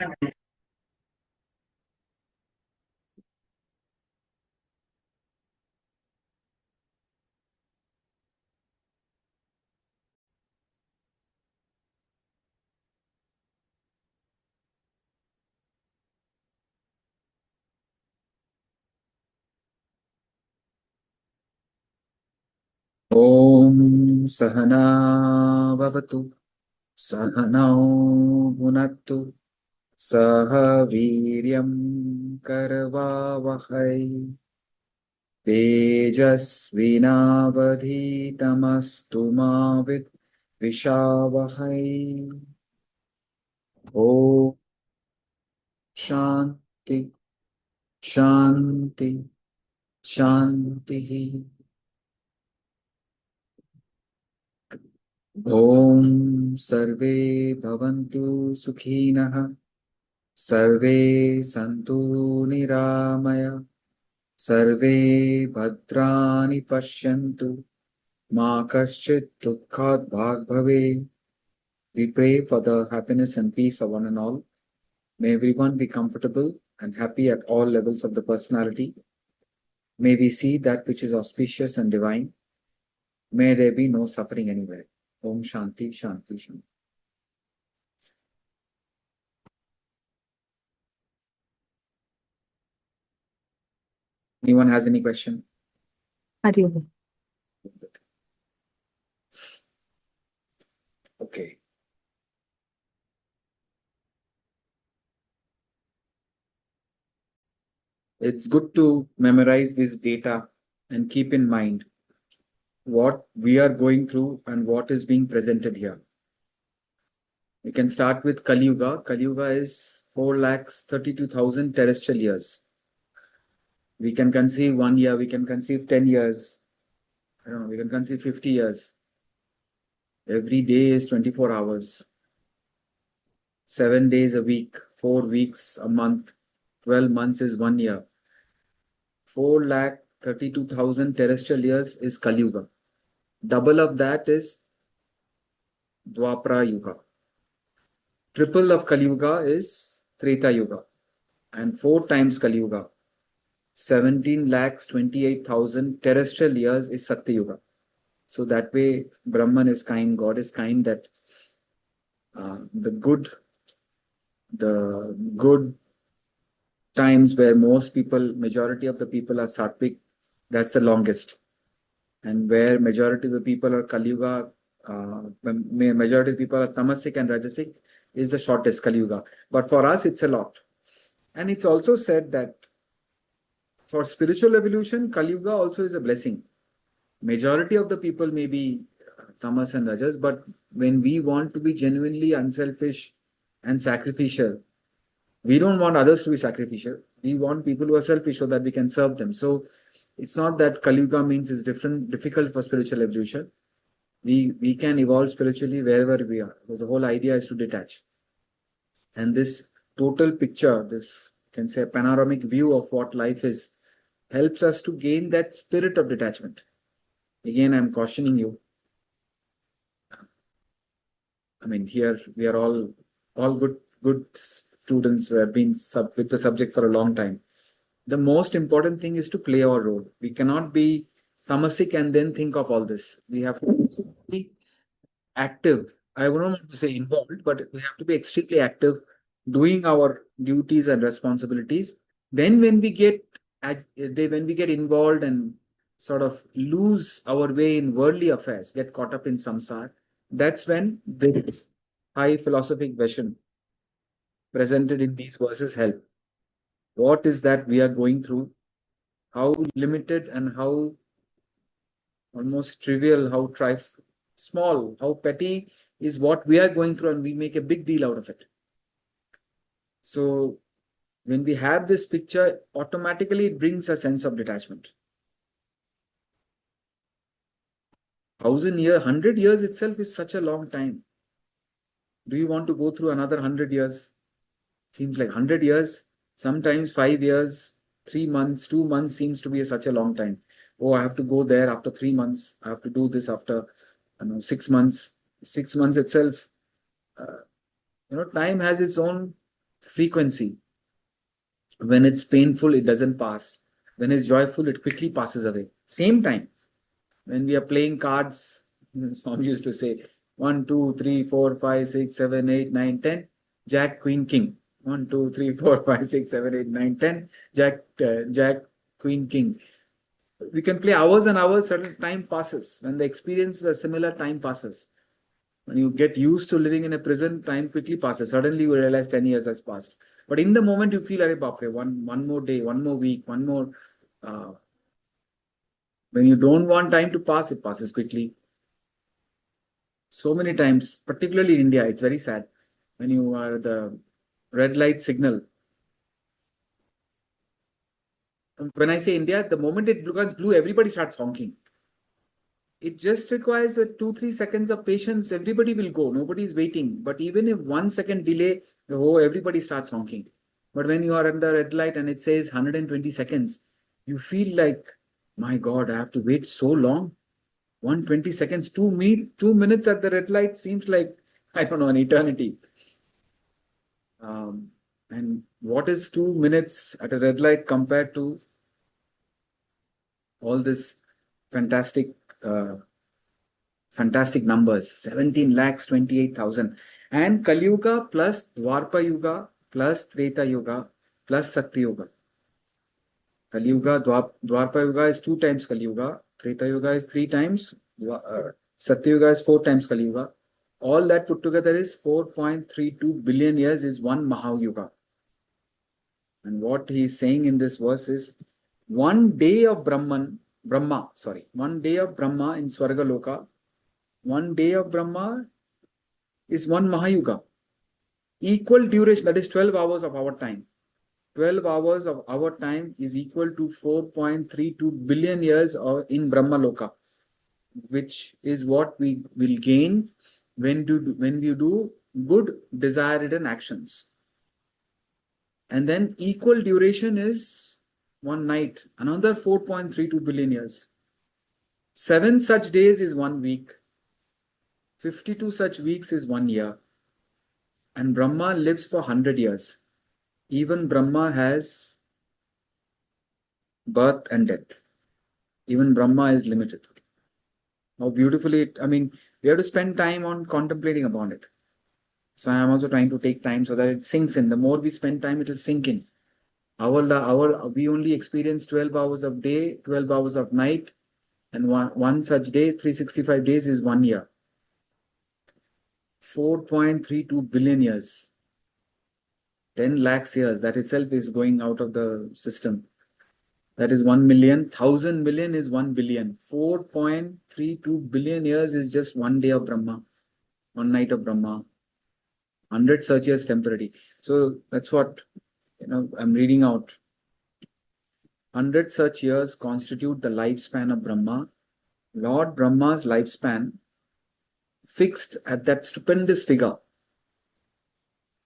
Om Sahana Vavatu Sahanau Bhunattu Saha Viryam Karavavahai Tejasvinavadhitamastu ma Vishavahai. Om Shanti Shanti Shanti. Om Sarve Bhavantu Sukhinah Sarve Santu Niramaya Sarve Bhadrani Pashyantu Ma Kaschit Dukhat Bhag Bhave. We pray for the happiness and peace of one and all. May everyone be comfortable and happy at all levels of the personality. May we see that which is auspicious and divine. May there be no suffering anywhere. Om Shanti Shanti Shanti. Anyone has any question? Hari Om. Okay. It's good to memorize this data and keep in mind what we are going through and what is being presented here. We can start with Kali Yuga. Kali Yuga is 4,32,000 terrestrial years. We can conceive 1 year, we can conceive 10 years, I don't know, we can conceive 50 years. Every day is 24 hours, 7 days a week, 4 weeks a month, 12 months is 1 year. 4,32,000 terrestrial years is Kali Yuga. Double of that is Dwapara Yuga. Triple of Kali Yuga is Treta Yuga. And 4 times Kali Yuga, 17,28,000 terrestrial years is Satya Yuga. So that way, Brahman is kind, God is kind, that the good times where majority of the people are sattvic, that's the longest. And where majority of the people are Kali Yuga, majority of the people are tamasic and rajasic, is the shortest Kali Yuga. But for us, it's a lot. And it's also said that for spiritual evolution, Kali Yuga also is a blessing. Majority of the people may be tamas and rajas, but when we want to be genuinely unselfish and sacrificial, we don't want others to be sacrificial. We want people who are selfish so that we can serve them. So it's not that Kali Yuga means it's difficult for spiritual evolution. We can evolve spiritually wherever we are, because the whole idea is to detach. And this total picture, this can say a panoramic view of what life is, helps us to gain that spirit of detachment. Again, I'm cautioning you. I mean, here we are all good students who have been with the subject for a long time. The most important thing is to play our role. We cannot be tamasic and then think of all this. We have to be active. I wouldn't want to say involved, but we have to be extremely active, doing our duties and responsibilities. Then when we get involved and sort of lose our way in worldly affairs, get caught up in samsara, that's when this high philosophic vision presented in these verses help. What is that we are going through? How limited and how almost trivial, how small, how petty is what we are going through, and we make a big deal out of it. So when we have this picture, automatically it brings a sense of detachment. 100 years itself is such a long time. Do you want to go through another 100 years? Seems like 100 years, sometimes 5 years, 3 months, 2 months seems to be such a long time. Oh, I have to go there after 3 months. I have to do this after 6 months. 6 months itself, time has its own frequency. When it's painful, it doesn't pass. When it's joyful, it quickly passes away. Same time. When we are playing cards, Swami used to say 1, 2, 3, 4, 5, 6, 7, 8, 9, 10, Jack, Queen, King. 1, 2, 3, 4, 5, 6, 7, 8, 9, 10, Jack, Queen, King. We can play hours and hours, certain time passes. When the experience is a similar, time passes. When you get used to living in a prison, time quickly passes. Suddenly you realize 10 years has passed. But in the moment you feel, Arey Bapre, one more day, one more week, one more. Uh, when you don't want time to pass, it passes quickly. So many times, particularly in India, it's very sad. When you are the red light signal. When I say India, the moment it becomes blue, everybody starts honking. It just requires a 2-3 seconds of patience. Everybody will go. Nobody is waiting. But even if 1 second delay, oh, everybody starts honking. But when you are under red light and it says 120 seconds, you feel like, my God, I have to wait so long. 120 seconds, 2 minutes at the red light seems like, I don't know, an eternity. And what is 2 minutes at a red light compared to all this fantastic uh, fantastic numbers, 17 lakhs 28,000. And Kali Yuga plus Dwarpa Yuga plus Treta Yuga plus Satya Yuga. Kali Yuga, Dwarpa Yuga is 2 times Kali Yuga, Treta Yuga is 3 times, Satya Yuga is 4 times Kali Yuga. All that put together is 4.32 billion years is one Mahayuga. And what he is saying in this verse is 1 day of Brahma in Swargaloka, 1 day of Brahma is one Mahayuga. Equal duration, that is 12 hours of our time. 12 hours of our time is equal to 4.32 billion years in Brahma Loka, which is what we will gain when we do good desire-ridden actions. And then equal duration is one night, another 4.32 billion years. 7 such days is 1 week. 52 such weeks is 1 year. And Brahma lives for 100 years. Even Brahma has birth and death. Even Brahma is limited. How beautifully we have to spend time on contemplating upon it. So I am also trying to take time so that it sinks in. The more we spend time, it will sink in. We only experience 12 hours of day, 12 hours of night, and one such day, 365 days is 1 year. 4.32 billion years. 10 lakhs years. That itself is going out of the system. That is 1 million. 1,000 million is 1 billion. 4.32 billion years is just 1 day of Brahma. 1 night of Brahma. 100 such years temporary. So that's what I'm reading out. 100 such years constitute the lifespan of Brahma. Lord Brahma's lifespan fixed at that stupendous figure.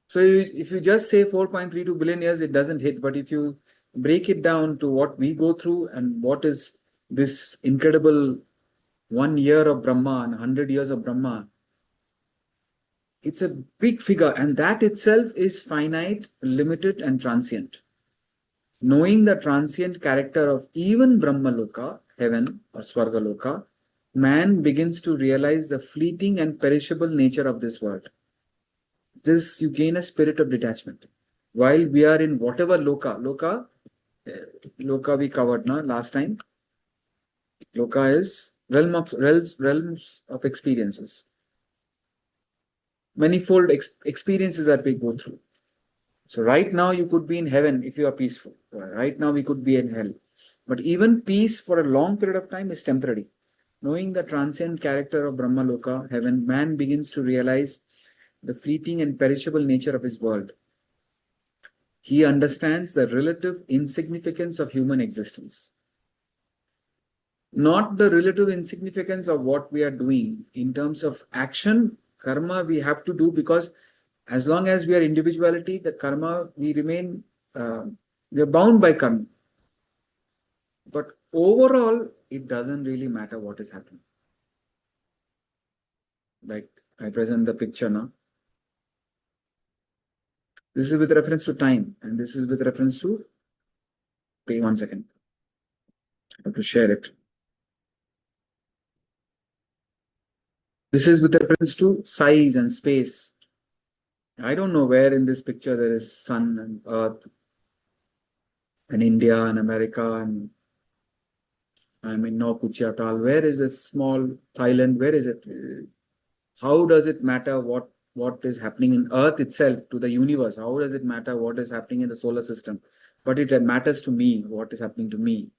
So if you just say 4.32 billion years, it doesn't hit. But if you break it down to what we go through and what is this incredible 1 year of Brahma and 100 years of Brahma, it's a big figure, and that itself is finite, limited, and transient. Knowing the transient character of even Brahmaloka, heaven or Swargaloka, man begins to realize the fleeting and perishable nature of this world. This you gain a spirit of detachment. While we are in whatever loka we covered last time. Loka is realms of experiences. Manifold experiences that we go through. So right now you could be in heaven if you are peaceful. Right now we could be in hell. But even peace for a long period of time is temporary. Knowing the transient character of Brahma Loka, heaven, man begins to realize the fleeting and perishable nature of his world. He understands the relative insignificance of human existence. Not the relative insignificance of what we are doing in terms of action, karma we have to do, because as long as we are individuality, the karma, we remain, we are bound by karma. But overall, it doesn't really matter what is happening. Like I present the picture now. This is with reference to time, and this is with reference to, okay, 1 second. I have to share it. This is with reference to size and space. I don't know where in this picture there is sun and earth and India and America and I mean no Kuchiatal. Where is this small Thailand? Where is it? How does it matter what is happening in Earth itself to the universe? How does it matter what is happening in the solar system? But it matters to me what is happening to me.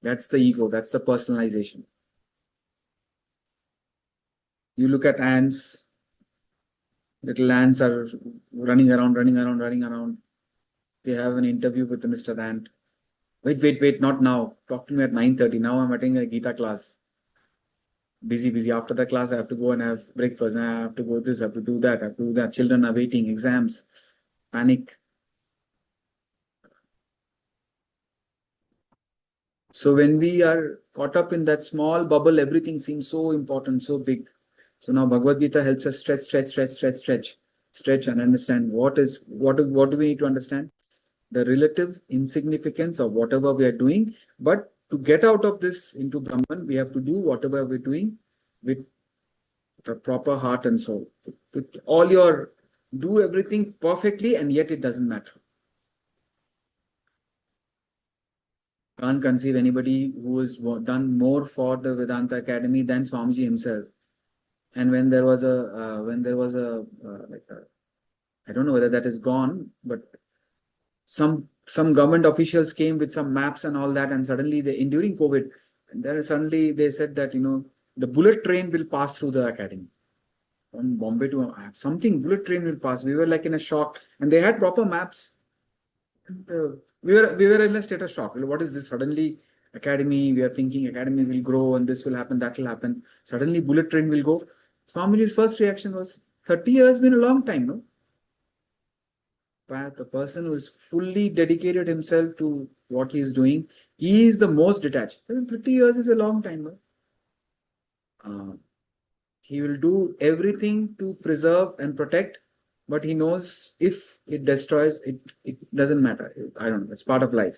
That's the ego. That's the personalization. You look at ants. Little ants are running around, running around, running around. We have an interview with Mr. Ant. Wait, not now. Talk to me at 9:30. Now I'm attending a Gita class. Busy. After the class, I have to go and have breakfast. I have to go this, I have to do that, I have to do that. Children are waiting, exams, panic. So when we are caught up in that small bubble, everything seems so important, so big. So now Bhagavad Gita helps us stretch and understand what do we need to understand? The relative insignificance of whatever we are doing. But to get out of this into Brahman, we have to do whatever we're doing with the proper heart and soul. With all your, do everything perfectly and yet it doesn't matter. Can't conceive anybody who has done more for the Vedanta Academy than Swamiji himself. And when there was I don't know whether that is gone, but some government officials came with some maps and all that, and suddenly during COVID, suddenly they said that the bullet train will pass through the academy from Bombay to something. Bullet train will pass. We were like in a shock, and they had proper maps. And, we were in a state of shock. What is this? Suddenly, academy. We are thinking academy will grow, and this will happen, that will happen. Suddenly, bullet train will go. Swamiji's first reaction was, 30 years been a long time, no? But the person who is fully dedicated himself to what he is doing, he is the most detached. 30 years is a long time, no? He will do everything to preserve and protect, but he knows if it destroys, it doesn't matter. I don't know, it's part of life.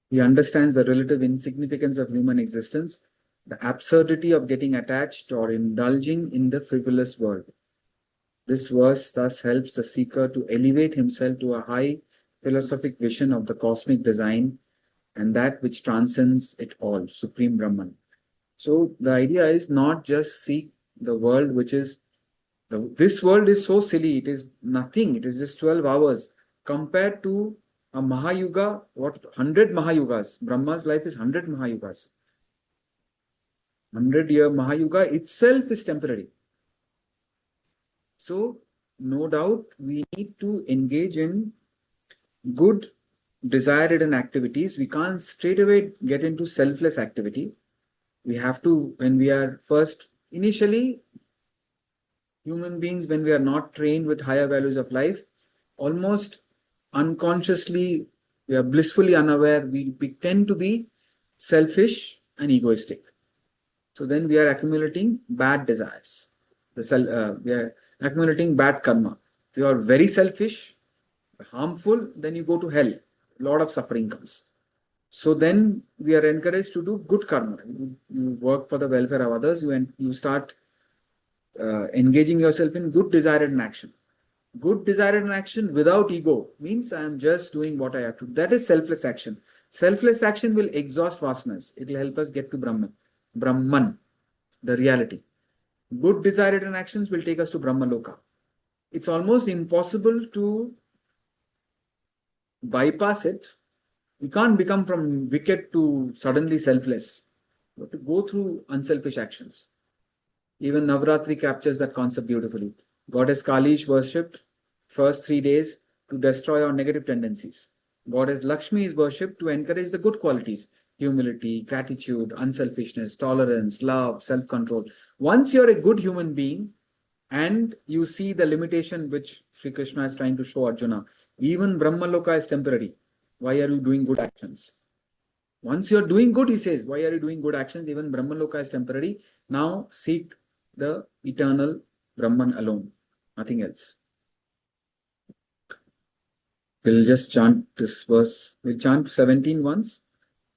He understands the relative insignificance of human existence, the absurdity of getting attached or indulging in the frivolous world. This verse thus helps the seeker to elevate himself to a high philosophic vision of the cosmic design and that which transcends it all, Supreme Brahman. So the idea is not just seek the world, which is, this world is so silly, it is nothing, it is just 12 hours compared to a Mahayuga, 100 Mahayugas. Brahma's life is 100 Mahayugas. 100-year Mahayuga itself is temporary. So, no doubt, we need to engage in good, desire-ridden activities. We can't straight away get into selfless activity. We have to, when we are first, initially, human beings, when we are not trained with higher values of life, almost unconsciously, we are blissfully unaware, we tend to be selfish and egoistic. So then we are accumulating bad desires. We are accumulating bad karma. If you are very selfish, harmful, then you go to hell. A lot of suffering comes. So then we are encouraged to do good karma. You work for the welfare of others. You start engaging yourself in good desire and action. Good desire and action without ego means I am just doing what I have to. That is selfless action. Selfless action will exhaust vasanas. It will help us get to Brahman, the reality. Good desire and actions will take us to Brahmaloka. It's almost impossible to bypass it. We can't become from wicked to suddenly selfless. We have to go through unselfish actions. Even Navratri captures that concept beautifully. Goddess Kali is worshipped first 3 days to destroy our negative tendencies. Goddess Lakshmi is worshipped to encourage the good qualities: humility, gratitude, unselfishness, tolerance, love, self-control. Once you're a good human being and you see the limitation which Sri Krishna is trying to show Arjuna, even Brahmaloka is temporary. Why are you doing good actions? Once you're doing good, he says, why are you doing good actions? Even Brahmaloka is temporary. Now seek the eternal Brahman alone, nothing else. We'll just chant this verse. We'll chant 17 once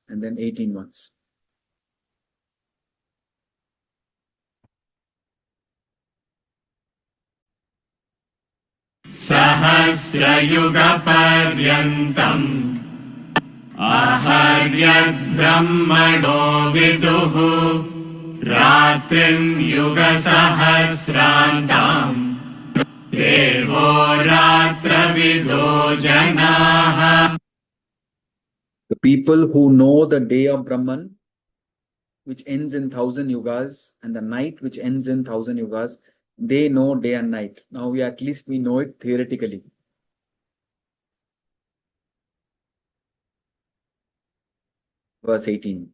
and then 18 once. सहस्रयुगपर्यन्तम् आहर्यद्ब्रह्मणो विदुः रात्रिं युगसहस्रान्ताम् देवो रात्रविदो जनाः. The people who know the day of Brahman, which ends in 1,000 yugas, and the night which ends in 1,000 yugas, they know day and night. Now at least we know it theoretically. Verse 18.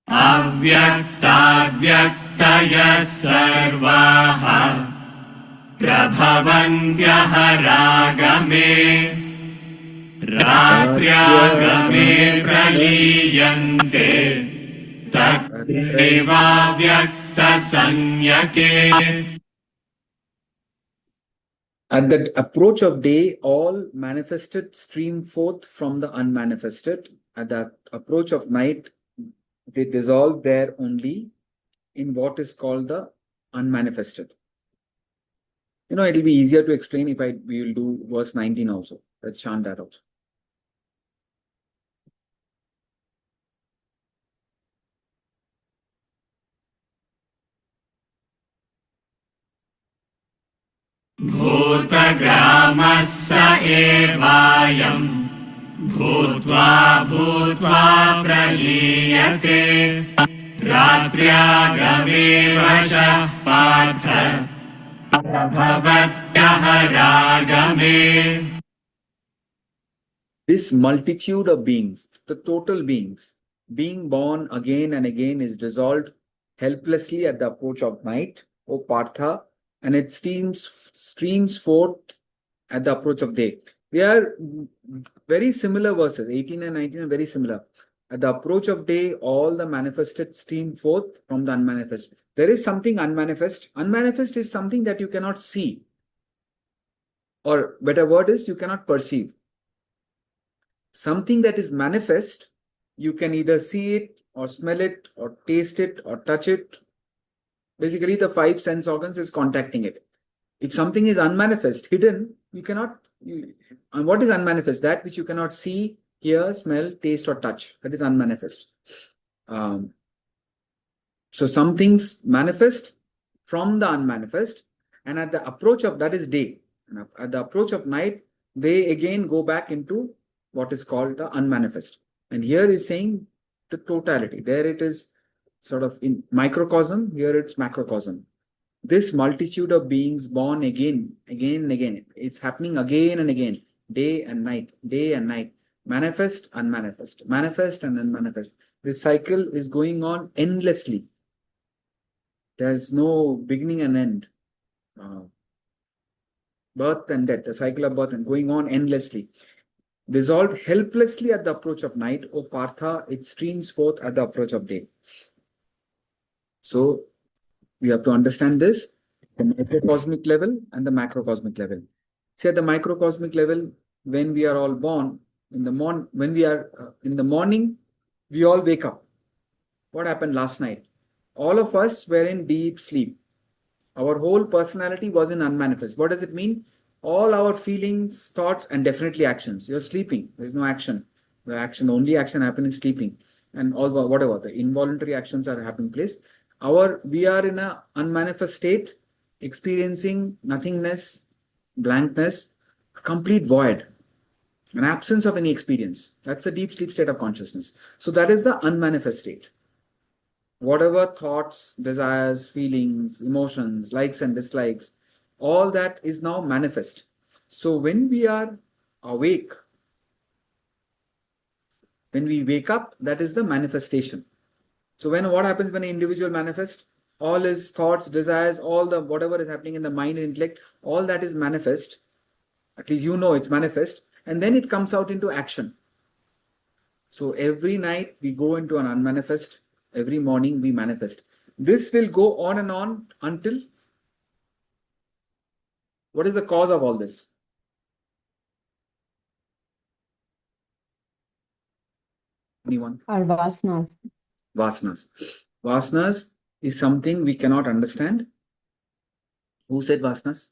अव्यक्ताव्यक्तयः सर्वाः प्रभवन्त्यः रागमे रात्र्यागमे प्रलीयन्ते तत्रैवाव्यक्तसंज्ञके. At the approach of day, all manifested stream forth from the unmanifested. At the approach of night, they dissolve there only in what is called the unmanifested. It'll be easier to explain if we will do verse 19 also. Let's chant that also. भूतग्रामः स एवायम् भूत्वा भूत्वा प्रलीयते रात्र्यागमे वशः Partha प्रभवत्यः रागमे. This multitude of beings, the total beings, being born again and again, is dissolved helplessly at the approach of night, O Partha, and it streams forth at the approach of day. They are very similar verses. 18 and 19 are very similar. At the approach of day, all the manifested stream forth from the unmanifest. There is something unmanifest. Unmanifest is something that you cannot see. Or better word is, you cannot perceive. Something that is manifest, you can either see it or smell it or taste it or touch it. Basically, the 5 sense organs is contacting it. If something is unmanifest, hidden, you cannot. And what is unmanifest? That which you cannot see, hear, smell, taste, or touch. That is unmanifest. So some things manifest from the unmanifest, and at the approach of that is day. And at the approach of night, they again go back into what is called the unmanifest. And here is saying the totality. There it is sort of in microcosm, here it's macrocosm. This multitude of beings born again and again. It's happening again and again, day and night, manifest, unmanifest, manifest and unmanifest. This cycle is going on endlessly. There's no beginning and end. Birth and death, the cycle of birth and going on endlessly. Dissolved helplessly at the approach of night, O Partha, it streams forth at the approach of day. So we have to understand this, the microcosmic level and the macrocosmic level. See, at the microcosmic level, when we are all born, in the morning, we all wake up. What happened last night? All of us were in deep sleep. Our whole personality was in unmanifest. What does it mean? All our feelings, thoughts, and definitely actions. You're sleeping. There's no action. The only action happening is sleeping. And all whatever the involuntary actions are happening place. We are in a unmanifest state, experiencing nothingness, blankness, a complete void, an absence of any experience. That's the deep sleep state of consciousness. So that is the unmanifest state. Whatever thoughts, desires, feelings, emotions, likes and dislikes, all that is now manifest. So when we are awake, when we wake up, that is the manifestation. So what happens when an individual manifests? All his thoughts, desires, all the whatever is happening in the mind and intellect, all that is manifest. At least it's manifest. And then it comes out into action. So every night we go into an unmanifest. Every morning we manifest. This will go on and on until What is the cause of all this? Anyone? Our vasanas. Vasanas. Vasanas is something we cannot understand. Who said vasanas?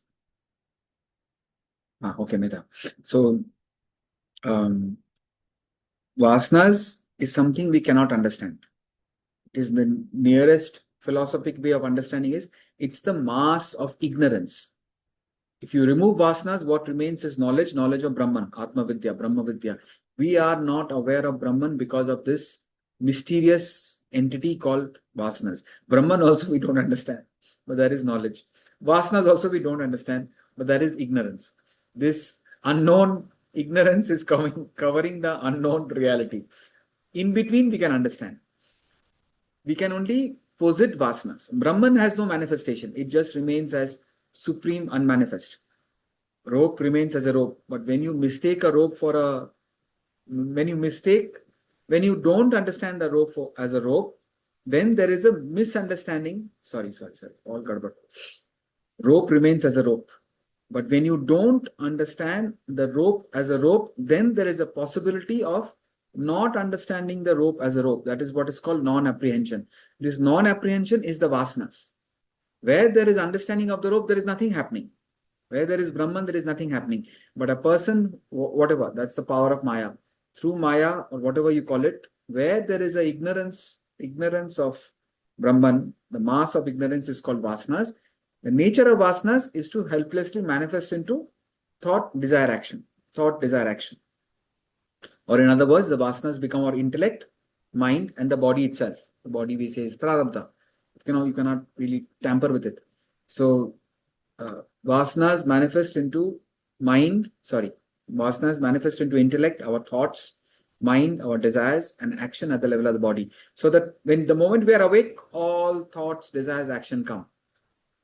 Okay, Meta. So, vasanas is something we cannot understand. It is the nearest philosophic way of understanding is it's the mass of ignorance. If you remove vasanas, what remains is knowledge, knowledge of Brahman, Atma Vidya, Brahma Vidya. We are not aware of Brahman because of this mysterious entity called vasanas. Brahman also we don't understand, but that is knowledge. Vasanas also we don't understand, but that is ignorance. This unknown ignorance is covering the unknown reality. In between, we can understand. We can only posit vasanas. Brahman has no manifestation. It just remains as supreme unmanifest. Rope remains as a rope. But when you mistake a rope for a, when you don't understand the rope as a rope, then there is a misunderstanding. Sorry. All gadbad. Rope remains as a rope. But when you don't understand the rope as a rope, then there is a possibility of not understanding the rope as a rope. That is what is called non-apprehension. This non-apprehension is the vasanas. Where there is understanding of the rope, there is nothing happening. Where there is Brahman, there is nothing happening. But a person, whatever, that's the power of Maya. Through Maya, or whatever you call it, where there is a ignorance of Brahman, the mass of ignorance is called vasanas. The nature of vasanas is to helplessly manifest into thought, desire, action. Thought, desire, action. Or in other words, the vasanas become our intellect, mind, and the body itself. The body we say is prarabdha. You cannot really tamper with it. So vasanas manifest into vasanas manifest into intellect, our thoughts, mind, our desires, and action at the level of the body. So that when the moment we are awake, all thoughts, desires, action come.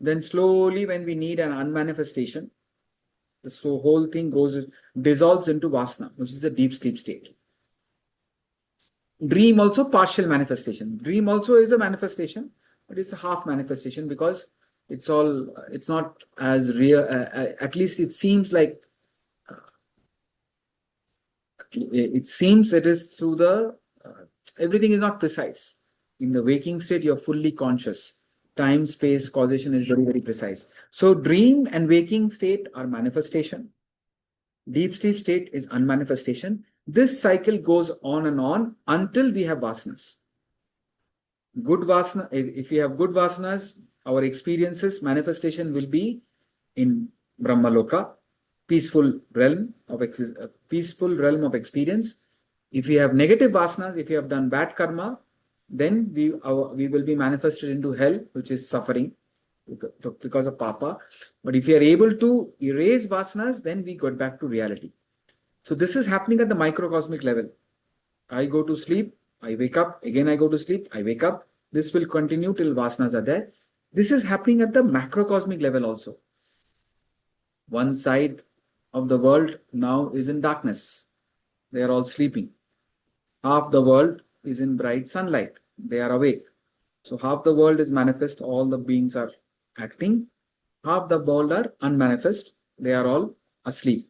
Then slowly, when we need an unmanifestation, the whole thing dissolves into vasana, which is a deep sleep state. Dream also partial manifestation. Dream also is a manifestation, but it's a half manifestation because it's not as real. At least it seems like it is through the everything is not precise. In the waking state, you're fully conscious. Time, space, causation is very, very precise. So dream and waking state are manifestation. Deep sleep state is unmanifestation. This cycle goes on and on until we have vasanas. Good vasana, if we have good vasanas, our experiences, manifestation will be in Brahmaloka, peaceful realm of experience. If we have negative vasanas, if we have done bad karma, then we will be manifested into hell, which is suffering because of papa. But if we are able to erase vasanas, then we get back to reality. So this is happening at the microcosmic level. I go to sleep, I wake up, again I go to sleep, I wake up. This will continue till vasanas are there. This is happening at the macrocosmic level also. One side of the world now is in darkness. They are all sleeping. Half the world is in bright sunlight. They are awake. So half the world is manifest. All the beings are acting. Half the world are unmanifest. They are all asleep.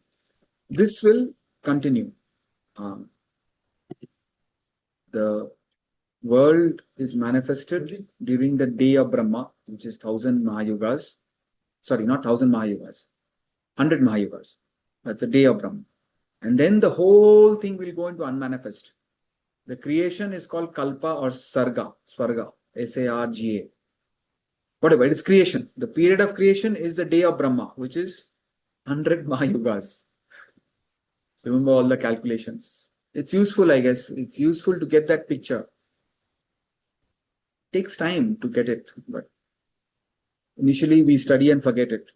This will continue. The world is manifested during the day of Brahma, which is 1,000 Mahayugas. Sorry, not 1,000 Mahayugas. 100 Mahayugas. That's the day of Brahma. And then the whole thing will go into unmanifest. The creation is called Kalpa or Sarga, Svarga, Sarga. Whatever, it is creation. The period of creation is the day of Brahma, which is 100 Mahayugas. Remember all the calculations. It's useful, I guess. It's useful to get that picture. It takes time to get it, but initially we study and forget it.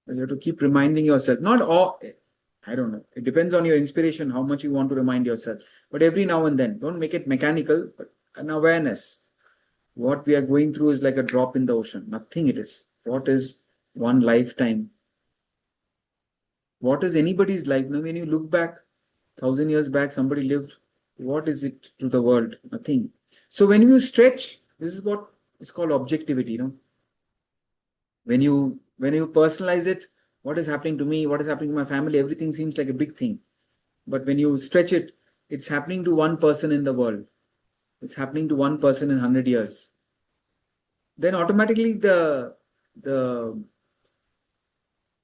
You have to keep reminding yourself. Not all, I don't know. It depends on your inspiration, how much you want to remind yourself. But every now and then, don't make it mechanical, but an awareness. What we are going through is like a drop in the ocean. Nothing it is. What is one lifetime? What is anybody's life? Now, when you look back, 1,000 years back, somebody lived. What is it to the world? Nothing. So when you stretch, this is what is called objectivity. When you personalize it, what is happening to me, what is happening to my family, everything seems like a big thing. But when you stretch it, it's happening to one person in the world. It's happening to one person in 100 years. Then automatically the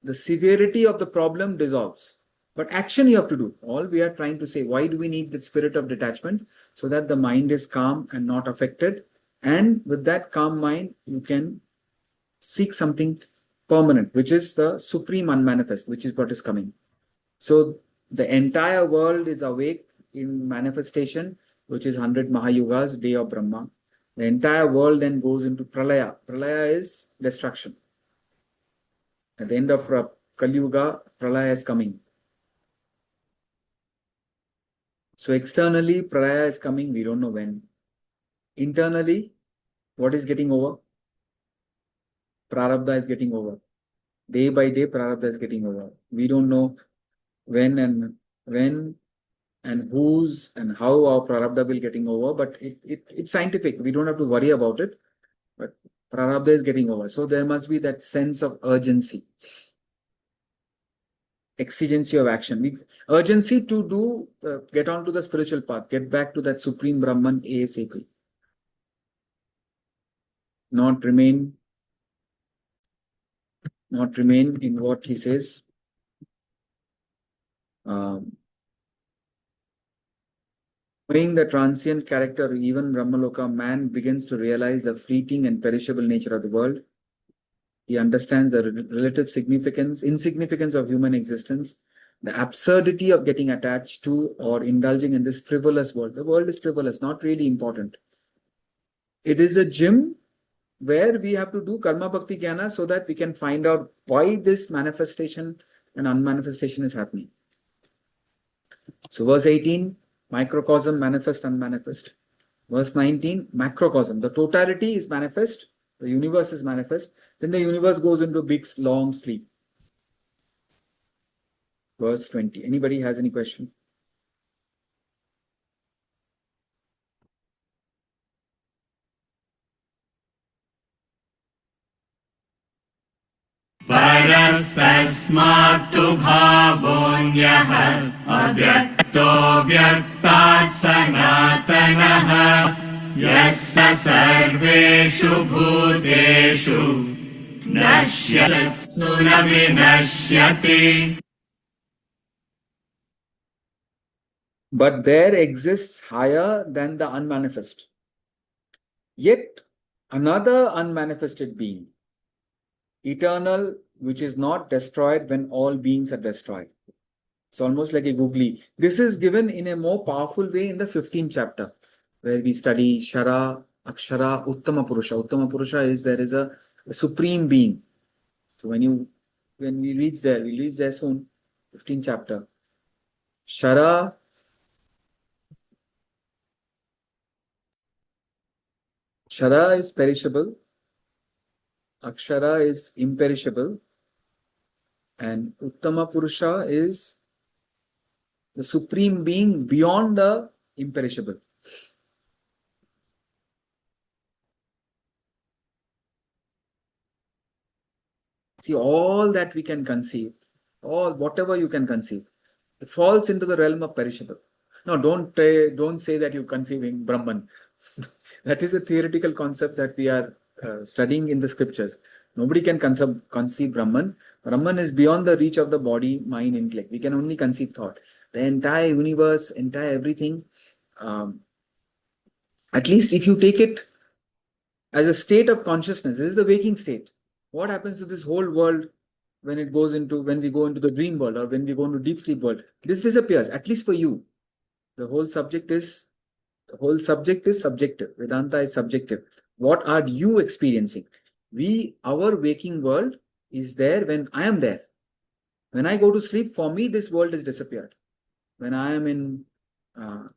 the severity of the problem dissolves. But action you have to do. All we are trying to say, why do we need the spirit of detachment? So that the mind is calm and not affected. And with that calm mind, you can seek something permanent, which is the supreme unmanifest, which is what is coming. So the entire world is awake in manifestation, which is 100 Mahayugas, day of Brahma. The entire world then goes into Pralaya. Pralaya is destruction. At the end of Kali Yuga, Pralaya is coming. So externally, Pralaya is coming, we don't know when. Internally, what is getting over? Prarabdha is getting over. Day by day, Prarabdha is getting over. We don't know when and whose and how our Prarabdha will getting over, but it's scientific. We don't have to worry about it. But Prarabdha is getting over. So there must be that sense of urgency, exigency of action, urgency to do, get onto the spiritual path, get back to that Supreme Brahman ASAP. Not remain in what he says. Knowing the transient character of even Brahmaloka, man begins to realize the fleeting and perishable nature of the world. He understands the relative insignificance of human existence, the absurdity of getting attached to or indulging in this frivolous world. The world is frivolous, not really important. It is a gym where we have to do karma bhakti jnana so that we can find out why this manifestation and unmanifestation is happening. So verse 18, microcosm, manifest, unmanifest. Verse 19, macrocosm. The totality is manifest, the universe is manifest. Then the universe goes into big, long sleep. Verse 20. Anybody has any question? परस्तस्मात्तु भावोऽन्यः अव्यक्तो व्यक्तात् सनातनः यः स सर्वेषु भूतेषु नश्यत्सु न विनश्यति. But there exists higher than the unmanifest, yet another unmanifested being, eternal, which is not destroyed when all beings are destroyed. It's almost like a googly. This is given in a more powerful way in the 15th chapter, where we study Shara, Akshara, Uttama Purusha. Uttama Purusha is there is a supreme being. So when we reach there soon, 15th chapter. Shara is perishable, Akshara is imperishable, and Uttama Purusha is the supreme being beyond the imperishable. See, all that we can conceive, whatever you can conceive, it falls into the realm of perishable. No, don't say that you're conceiving Brahman. That is a theoretical concept that we are studying in the scriptures. Nobody can conceive Brahman. Brahman is beyond the reach of the body, mind, intellect. We can only conceive thought. The entire universe, entire everything, at least if you take it as a state of consciousness, this is the waking state. What happens to this whole world when we go into the dream world or when we go into deep sleep world? This disappears, at least for you. The whole subject is subjective. Vedanta is subjective. What are you experiencing? Our waking world is there when I am there. When I go to sleep, for me, this world has disappeared. When I am in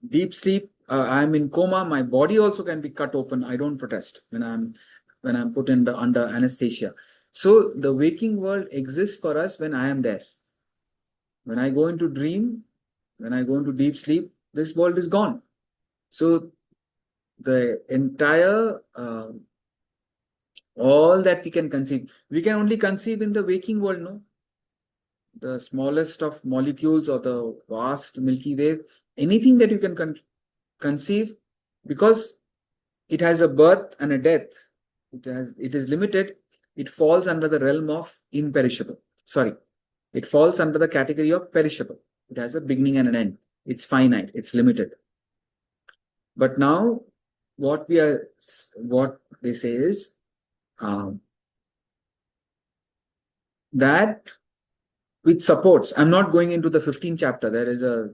deep sleep, I am in coma, my body also can be cut open. I don't protest when I'm put under anesthesia. So the waking world exists for us when I am there. When I go into dream, when I go into deep sleep, this world is gone. So the entire All that we can conceive. We can only conceive in the waking world, no? The smallest of molecules or the vast Milky Way, anything that you can conceive, because it has a birth and a death. It is limited. It falls under the realm of imperishable. Sorry, it falls under the category of perishable. It has a beginning and an end. It's finite. It's limited. But now, what they say is that which supports. I'm not going into the 15th chapter. There is a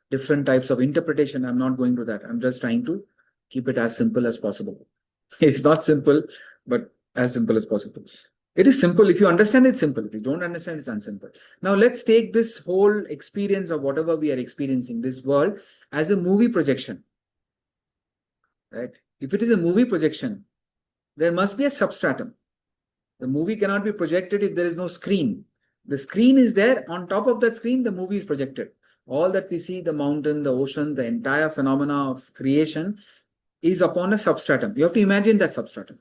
different types of interpretation. I'm not going to that. I'm just trying to keep it as simple as possible. It's not simple, but as simple as possible. It is simple. If you understand, it's simple. If you don't understand, it's unsimple. Now, let's take this whole experience of whatever we are experiencing, this world, as a movie projection. Right? If it is a movie projection, there must be a substratum. The movie cannot be projected if there is no screen. The screen is there. On top of that screen, the movie is projected. All that we see, the mountain, the ocean, the entire phenomena of creation is upon a substratum. You have to imagine that substratum.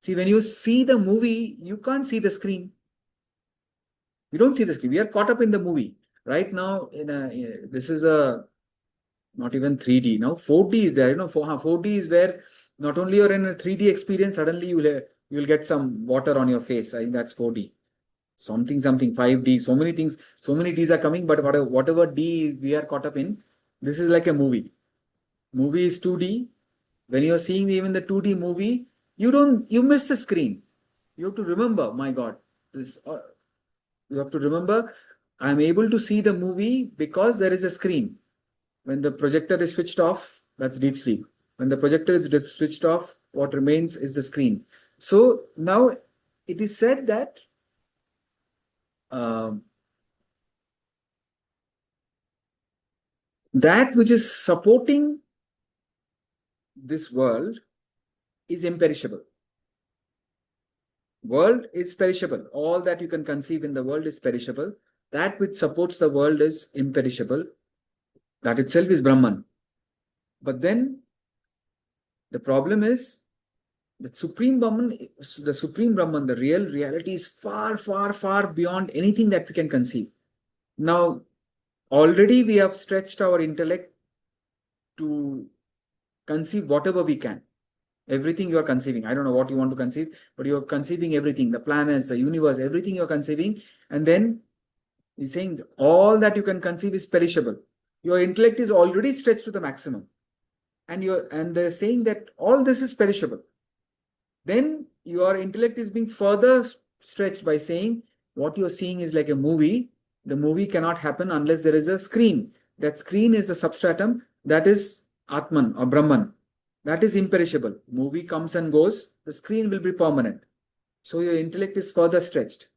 See, when you see the movie, you can't see the screen. You don't see the screen. We are caught up in the movie. Right now, this is a not even 3D. Now 4D is there. 4D is where not only you're in a 3D experience, suddenly you'll get some water on your face. I think that's 4D. Something 5D. So many things, so many Ds are coming, but whatever D we are caught up in, this is like a movie. Movie is 2D. When you're seeing even the 2D movie, you miss the screen. You have to remember, my God, you have to remember, I'm able to see the movie because there is a screen. When the projector is switched off, that's deep sleep. When the projector is switched off, what remains is the screen. So now it is said that that which is supporting this world is imperishable. World is perishable. All that you can conceive in the world is perishable. That which supports the world is imperishable. That itself is Brahman. But then the problem is the Supreme Brahman, the real reality is far, far, far beyond anything that we can conceive. Now, already we have stretched our intellect to conceive whatever we can. Everything you are conceiving. I don't know what you want to conceive, but you're conceiving everything, the planets, the universe, everything you're conceiving. And then he's saying all that you can conceive is perishable. Your intellect is already stretched to the maximum. And they're saying that all this is perishable. Then your intellect is being further stretched by saying what you're seeing is like a movie. The movie cannot happen unless there is a screen. That screen is the substratum. That is Atman or Brahman. That is imperishable. Movie comes and goes. The screen will be permanent. So your intellect is further stretched.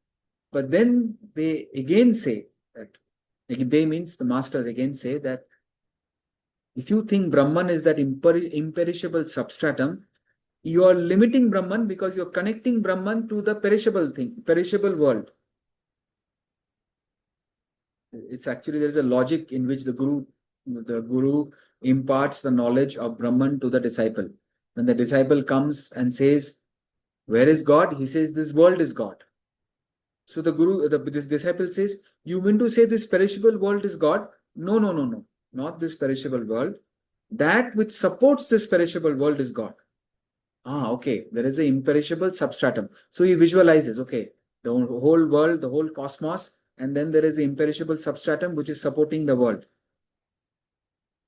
But then they again say that, they means the masters again say that if you think Brahman is that imperishable substratum, you are limiting Brahman because you're connecting Brahman to the perishable thing, perishable world. It's actually, there's a logic in which the guru imparts the knowledge of Brahman to the disciple. When the disciple comes and says, where is God? He says, this world is God. So this disciple says, you mean to say this perishable world is God? No, not this perishable world. That which supports this perishable world is God. Okay. There is an imperishable substratum. So he visualizes, okay, the whole world, the whole cosmos, and then there is an imperishable substratum which is supporting the world.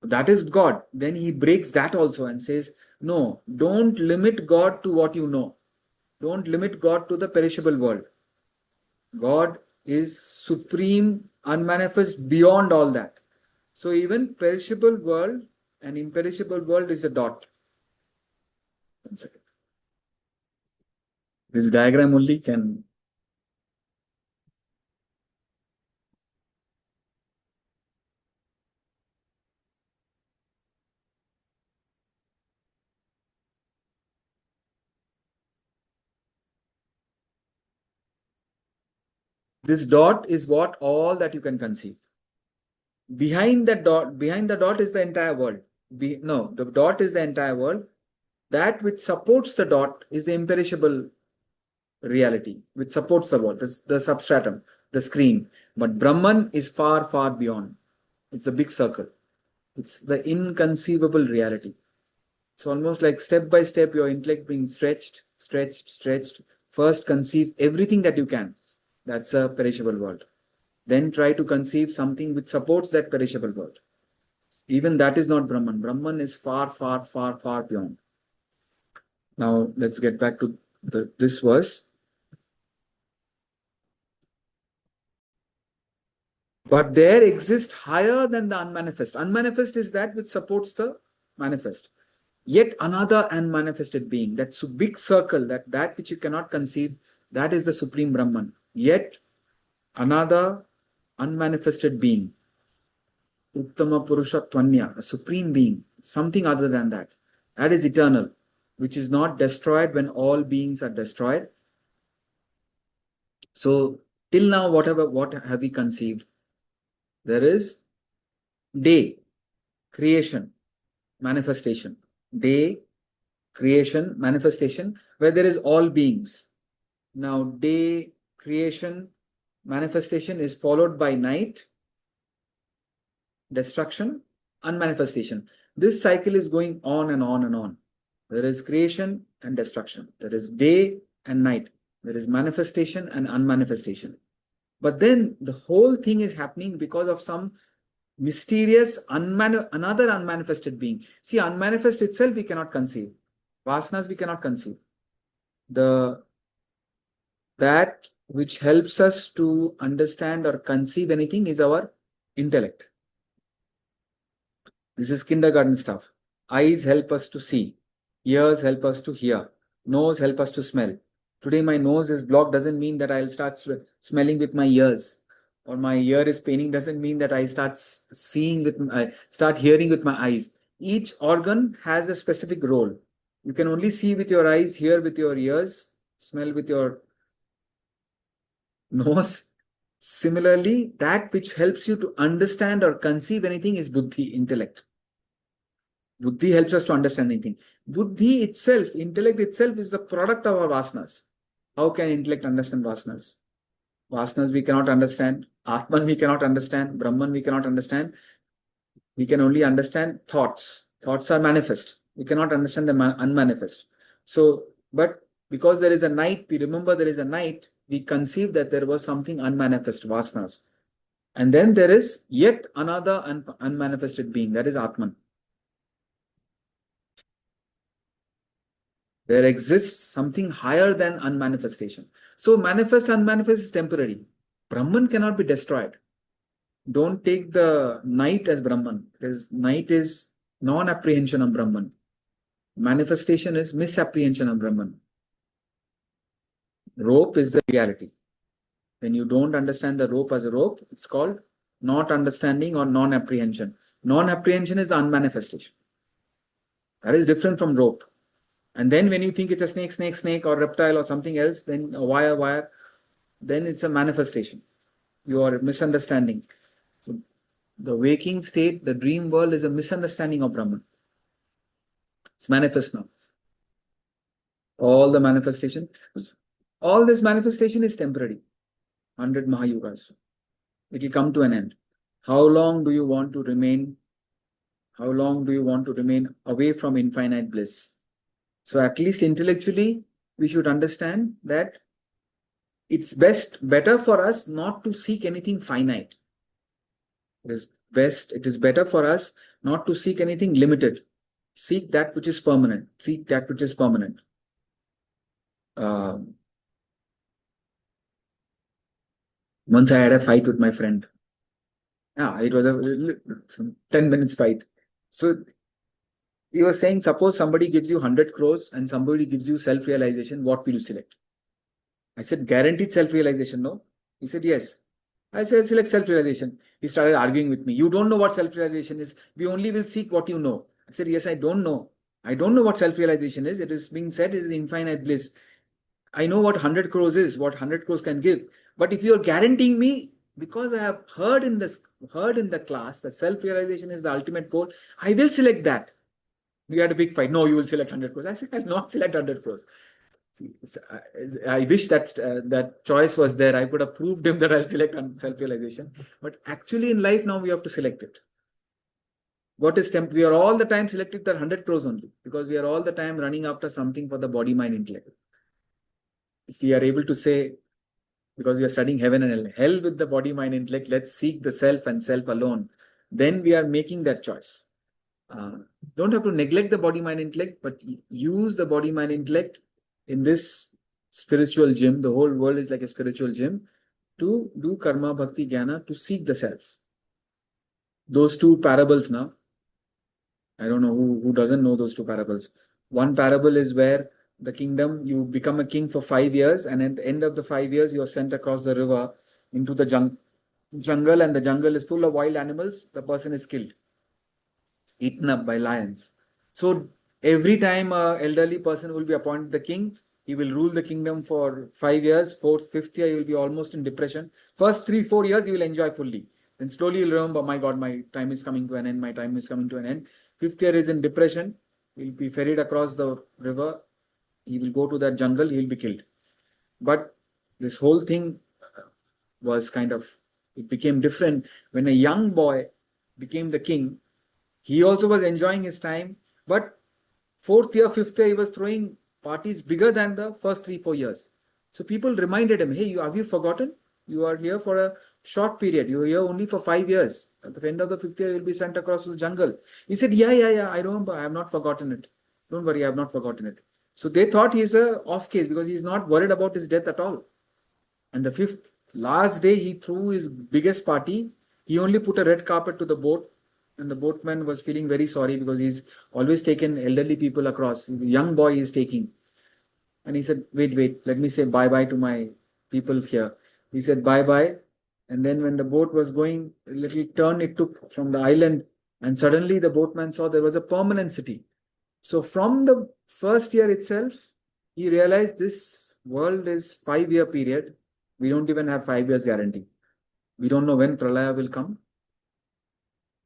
That is God. Then he breaks that also and says, no, don't limit God to what you know. Don't limit God to the perishable world. God is supreme, unmanifest beyond all that. So even perishable world and imperishable world is a dot. 1 second. This diagram only can. This dot is what all that you can conceive. Behind the dot is the entire world. The dot is the entire world. That which supports the dot is the imperishable reality, which supports the world, the substratum, the screen. But Brahman is far, far beyond. It's a big circle. It's the inconceivable reality. It's almost like step by step, your intellect being stretched, stretched, stretched. First, conceive everything that you can. That's a perishable world. Then try to conceive something which supports that perishable world. Even that is not Brahman. Brahman is far, far, far, far beyond. Now, let's get back to this verse. But there exists higher than the unmanifest. Unmanifest is that which supports the manifest. Yet another unmanifested being, that big circle, that which you cannot conceive, that is the Supreme Brahman. Yet another unmanifested being, Uttama Purusha Tvanya, a supreme being, something other than that. That is eternal, which is not destroyed when all beings are destroyed. So till now, what have we conceived? There is day, creation, manifestation. Day, creation, manifestation, where there is all beings. Now, day, creation, manifestation is followed by night, destruction, unmanifestation. This cycle is going on and on and on. There is creation and destruction. There is day and night. There is manifestation and unmanifestation. But then the whole thing is happening because of some mysterious another unmanifested being. See, unmanifest itself we cannot conceive. Vasanas we cannot conceive. That which helps us to understand or conceive anything is our intellect. This is kindergarten stuff. Eyes help us to see. Ears help us to hear. Nose help us to smell. Today my nose is blocked doesn't mean that I'll start smelling with my ears. Or my ear is paining doesn't mean that I start hearing with my eyes. Each organ has a specific role. You can only see with your eyes, hear with your ears, smell with your nose. Similarly, that which helps you to understand or conceive anything is buddhi, intellect. Buddhi helps us to understand anything. Buddhi itself, intellect itself is the product of our vasanas. How can intellect understand vasanas? Vasanas we cannot understand. Atman we cannot understand. Brahman we cannot understand. We can only understand thoughts. Thoughts are manifest. We cannot understand the unmanifest. So, but because there is a night, we remember there is a night, we conceive that there was something unmanifest, vasanas. And then there is yet another unmanifested being, that is Atman. There exists something higher than unmanifestation. So manifest, unmanifest is temporary. Brahman cannot be destroyed. Don't take the night as Brahman. Because night is non-apprehension of Brahman. Manifestation is misapprehension of Brahman. Rope is the reality. When you don't understand the rope as a rope, it's called not understanding or non-apprehension. Non-apprehension is the unmanifestation. That is different from rope. And then when you think it's a snake, or reptile or something else, then a wire, then it's a manifestation. You are misunderstanding. So the waking state, the dream world is a misunderstanding of Brahman. It's manifest now. All the manifestation, all this manifestation is temporary. 100 Mahayugas. It will come to an end. How long do you want to remain? How long do you want to remain away from infinite bliss? So at least intellectually, we should understand that it's better for us not to seek anything finite. It is better for us not to seek anything limited. Seek that which is permanent. Seek that which is permanent. Once I had a fight with my friend. Yeah, it was a 10 minutes fight. So he was saying, suppose somebody gives you 100 crores and somebody gives you self-realization, what will you select? I said, guaranteed self-realization, no? He said, yes. I said, select self-realization. He started arguing with me. You don't know what self-realization is. We only will seek what you know. I said, yes, I don't know. I don't know what self-realization is. It is being said it is infinite bliss. I know what 100 crores is, what 100 crores can give. But if you're guaranteeing me, because I have heard in the class that self-realization is the ultimate goal, I will select that. We had a big fight. No, you will select 100 crores. I said, I will not select 100 crores. I wish that that choice was there. I could have proved him that I'll select self-realization. But actually, in life now we have to select it. What is temp? We are all the time selected the 100 crores only because we are all the time running after something for the body, mind, intellect. If we are able to say, because we are studying heaven and hell with the body, mind, intellect, let's seek the self and self alone, then we are making that choice. Uh, don't have to neglect the body, mind, intellect, but use the body, mind, intellect in this spiritual gym. The whole world is like a spiritual gym to do karma, bhakti, jnana, to seek the self. Those two parables now, I don't know who doesn't know those two parables. One parable is where the kingdom, you become a king for 5 years, and at the end of the 5 years, you are sent across the river into the jungle, and the jungle is full of wild animals. The person is killed, eaten up by lions. So every time a elderly person will be appointed the king, he will rule the kingdom for 5 years. Fourth, fifth year, he will be almost in depression. First 3, 4 years, he will enjoy fully. Then slowly he'll remember, my God, my time is coming to an end. My time is coming to an end. Fifth year is in depression. He'll be ferried across the river. He will go to that jungle. He'll be killed. But this whole thing was kind of, it became different when a young boy became the king. He also was enjoying his time, but fourth year, fifth year, he was throwing parties bigger than the first 3, 4 years. So people reminded him, hey, have you forgotten? You are here for a short period. You are here only for 5 years. At the end of the fifth year, you'll be sent across to the jungle. He said, yeah, I remember. I have not forgotten it. Don't worry, I have not forgotten it. So they thought he's a off case because he's not worried about his death at all. And the fifth, last day, he threw his biggest party. He only put a red carpet to the boat, and the boatman was feeling very sorry because he's always taken elderly people across. The young boy is taking. And he said, wait, let me say bye-bye to my people here. He said bye-bye. And then when the boat was going, a little turn it took from the island, and suddenly the boatman saw there was a permanent city. So from the first year itself, he realized this world is 5 year period. We don't even have 5 years guarantee. We don't know when Pralaya will come.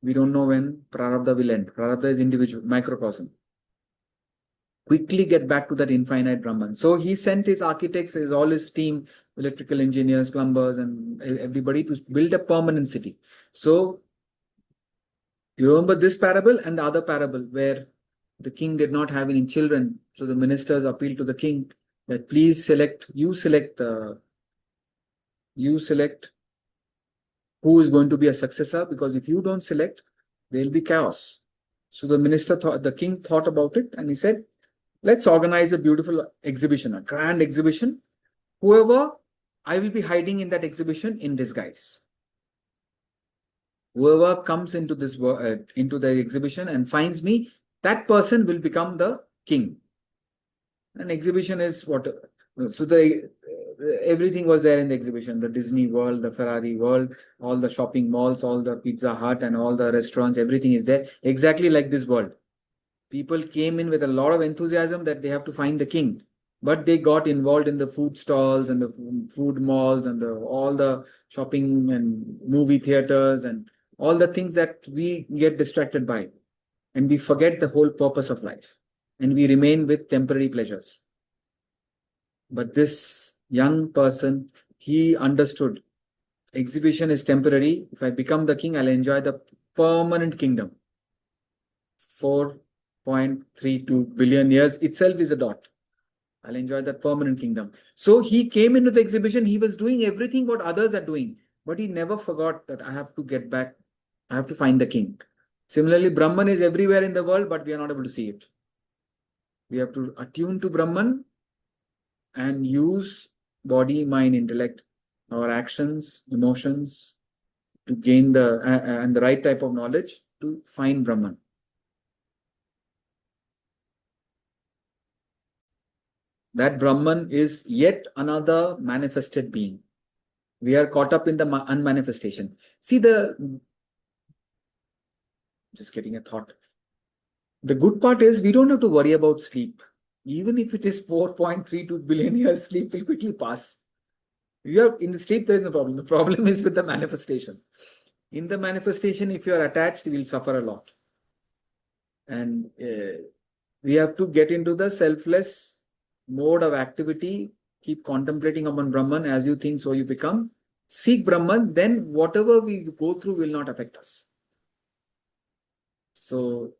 We don't know when Prarabdha will end. Prarabdha is individual, microcosm. Quickly get back to that infinite Brahman. So he sent his architects, all his team, electrical engineers, plumbers, and everybody to build a permanent city. So you remember this parable and the other parable where the king did not have any children. So the ministers appealed to the king that please you select who is going to be a successor, because if you don't select, there will be chaos. So the king thought about it, and he said, let's organize a beautiful exhibition, a grand exhibition. Whoever, I will be hiding in that exhibition in disguise. Whoever comes into the exhibition and finds me, that person will become the king. An exhibition is what? So everything was there in the exhibition: the Disney World, the Ferrari World, all the shopping malls, all the Pizza Hut, and all the restaurants. Everything is there, exactly like this world. People came in with a lot of enthusiasm that they have to find the king, but they got involved in the food stalls and the food malls and all the shopping and movie theaters and all the things that we get distracted by, and we forget the whole purpose of life, and we remain with temporary pleasures. But this young person, he understood exhibition is temporary. If I become the king, I'll enjoy the permanent kingdom. 4.32 billion years itself is a dot. I'll enjoy that permanent kingdom. So he came into the exhibition. He was doing everything what others are doing, but he never forgot that I have to get back. I have to find the king. Similarly, Brahman is everywhere in the world, but we are not able to see it. We have to attune to Brahman and use body, mind, intellect, our actions, emotions to gain the right type of knowledge to find Brahman. That Brahman is yet another manifested being. We are caught up in the unmanifestation. See, just getting a thought. The good part is we don't have to worry about sleep. Even if it is 4.32 billion years, sleep will quickly pass. In the sleep, there is no problem. The problem is with the manifestation. In the manifestation, if you are attached, you will suffer a lot. And we have to get into the selfless mode of activity. Keep contemplating upon Brahman. As you think, so you become. Seek Brahman, then whatever we go through will not affect us. So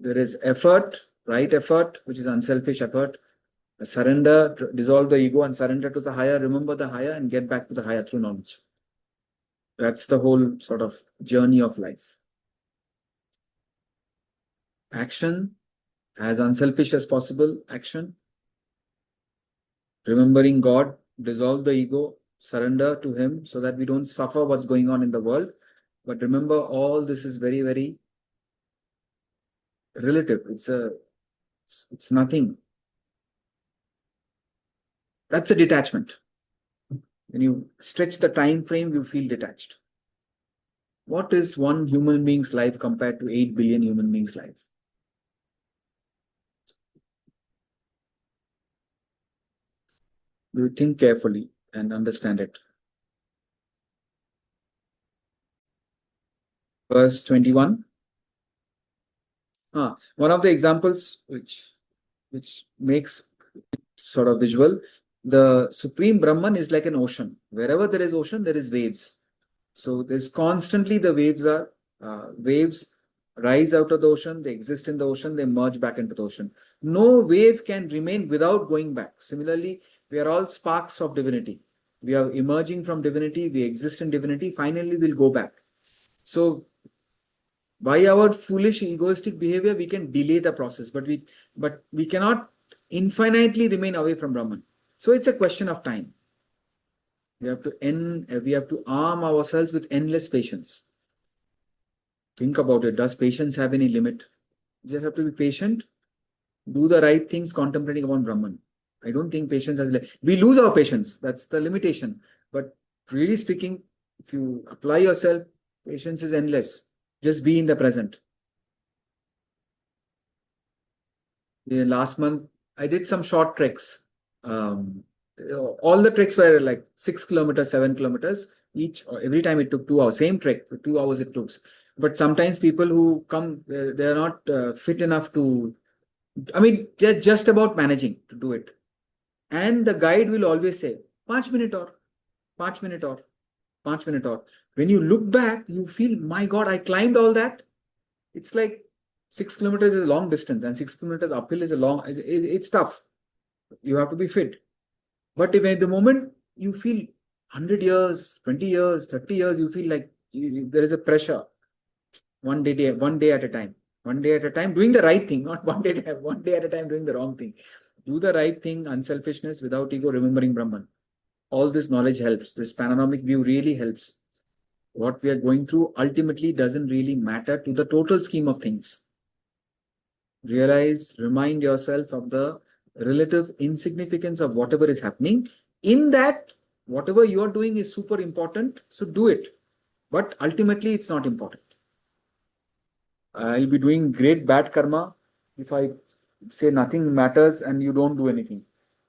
there is effort, right effort, which is unselfish effort. Surrender, dissolve the ego and surrender to the higher, remember the higher and get back to the higher through knowledge. That's the whole sort of journey of life. Action, as unselfish as possible, action. Remembering God, dissolve the ego, surrender to Him so that we don't suffer what's going on in the world. But remember, all this is very, very relative. It's nothing. That's a detachment. When you stretch the time frame, you feel detached. What is one human being's life compared to 8 billion human beings' life? You think carefully and understand it. Verse 21. One of the examples which makes it sort of visual, the Supreme Brahman is like an ocean. Wherever there is ocean, there is waves. So there's constantly the waves rise out of the ocean, they exist in the ocean, they merge back into the ocean. No wave can remain without going back. Similarly, we are all sparks of divinity. We are emerging from divinity, we exist in divinity, finally we'll go back. So by our foolish egoistic behavior, we can delay the process, but we cannot infinitely remain away from Brahman. So it's a question of time. We have to arm ourselves with endless patience. Think about it. Does patience have any limit? You just have to be patient, do the right things, contemplating upon Brahman. I don't think patience has we lose our patience. That's the limitation. But really speaking, if you apply yourself, patience is endless. Just be in the present. Last month, I did some short treks. All the treks were like 6 kilometers, 7 kilometers each. Every time it took 2 hours. Same trek, 2 hours it took. But sometimes people who come, they are not fit enough to. I mean, they're just about managing to do it. And the guide will always say, 5 minutes or 5 minutes or 5 minutes or. When you look back, you feel, my God, I climbed all that. It's like 6 kilometers is a long distance and 6 kilometers uphill is a long, it's tough. You have to be fit. But if at the moment you feel 100 years, 20 years, 30 years, you feel like there is a pressure. One day at a time. One day at a time, doing the right thing, not one day at a time doing the wrong thing. Do the right thing, unselfishness, without ego, remembering Brahman. All this knowledge helps. This panoramic view really helps. What we are going through ultimately doesn't really matter to the total scheme of things. Remind yourself of the relative insignificance of whatever is happening. In that, whatever you are doing is super important, so do it. But ultimately, it's not important. I'll be doing great bad karma if I say nothing matters and you don't do anything.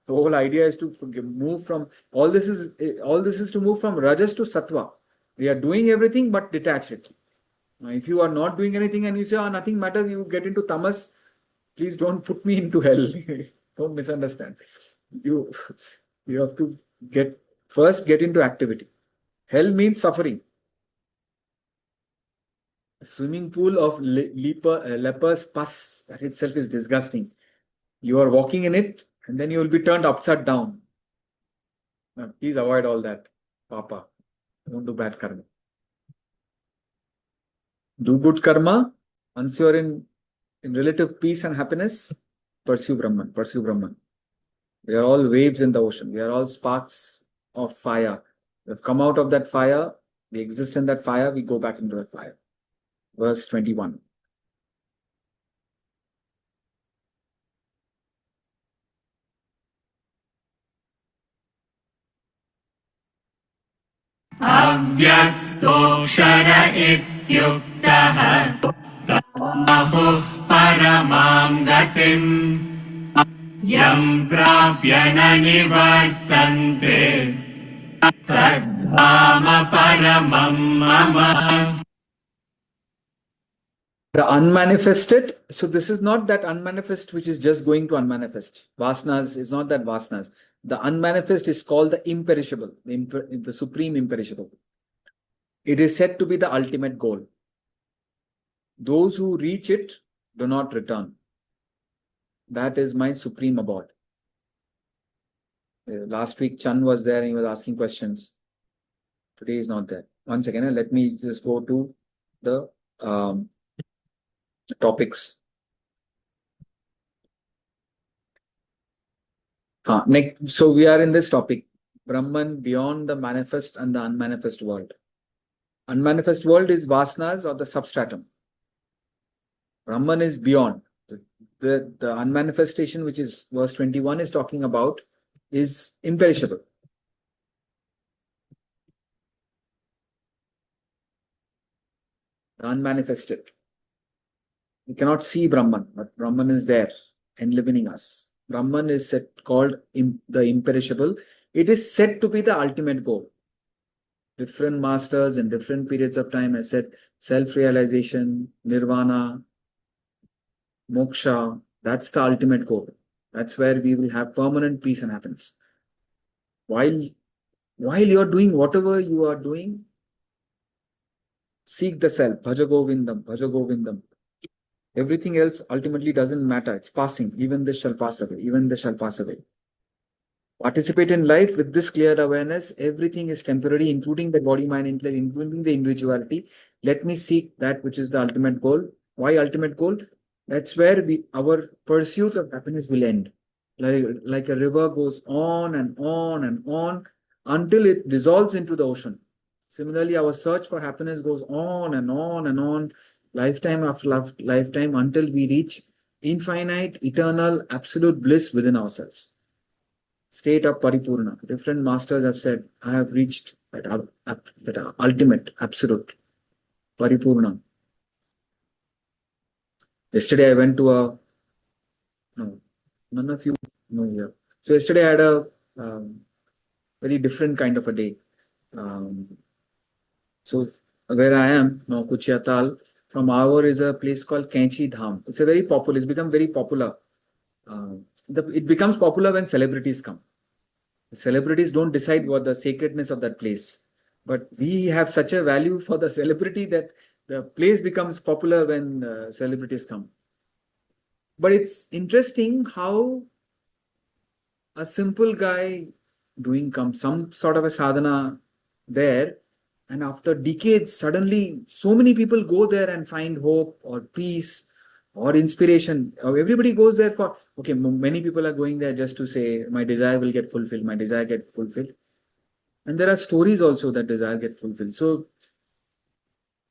The whole idea is to move from all this is to move from rajas to sattva. We are doing everything but detach it. Now, if you are not doing anything and you say, nothing matters, you get into tamas, please don't put me into hell. Don't misunderstand. You have to get into activity. Hell means suffering. A swimming pool of leper's pus, that itself is disgusting. You are walking in it and then you will be turned upside down. Now, please avoid all that. Papa, don't do bad karma. Do good karma. Once you are in relative peace and happiness, pursue Brahman. Pursue Brahman. We are all waves in the ocean. We are all sparks of fire. We have come out of that fire. We exist in that fire. We go back into that fire. Verse 21. अव्यक्तोऽक्षर इत्युक्तः आहुः परमां गतिम् यं प्राप्य न निवर्तन्ते तद्धाम परमं मम. The unmanifested. So this is not that unmanifest which is just going to unmanifest. Vasanas is not that vasanas. The unmanifest is called the imperishable, the supreme imperishable. It is said to be the ultimate goal. Those who reach it do not return. That is my supreme abode. Last week, Chan was there and he was asking questions. Today is not there. One second, let me just go to the topics. Next, so we are in this topic, Brahman beyond the manifest and the unmanifest world. Unmanifest world is vasanas or the substratum. Brahman is beyond. The unmanifestation, which is verse 21 is talking about, is imperishable. The unmanifested. We cannot see Brahman, but Brahman is there and living in us. Brahman is called the imperishable. It is said to be the ultimate goal. Different masters in different periods of time has said self-realization, nirvana, moksha. That's the ultimate goal. That's where we will have permanent peace and happiness. While you're doing whatever you are doing, seek the self. Bhaja Govindam, Bhaja Govindam. Everything else ultimately doesn't matter. It's passing. Even this shall pass away. Even this shall pass away. Participate in life with this clear awareness. Everything is temporary, including the body, mind, intellect, including the individuality. Let me seek that which is the ultimate goal. Why ultimate goal? That's where our pursuit of happiness will end. Like a river goes on and on and on until it dissolves into the ocean. Similarly, our search for happiness goes on and on and on, lifetime after lifetime, until we reach infinite, eternal, absolute bliss within ourselves. State of Paripurna. Different masters have said, I have reached that ultimate, absolute Paripurna. Yesterday I went to none of you know here. So yesterday I had a very different kind of a day. So where I am now, Kuchiatal, from our is a place called Kenchi Dham. It's become very popular. It becomes popular when celebrities come. The celebrities don't decide what the sacredness of that place, but we have such a value for the celebrity that the place becomes popular when celebrities come. But it's interesting how a simple guy doing some sort of a sadhana there, and after decades, suddenly so many people go there and find hope or peace or inspiration. Everybody goes there for, okay, many people are going there just to say, my desire will get fulfilled, my desire get fulfilled. And there are stories also that desire get fulfilled. So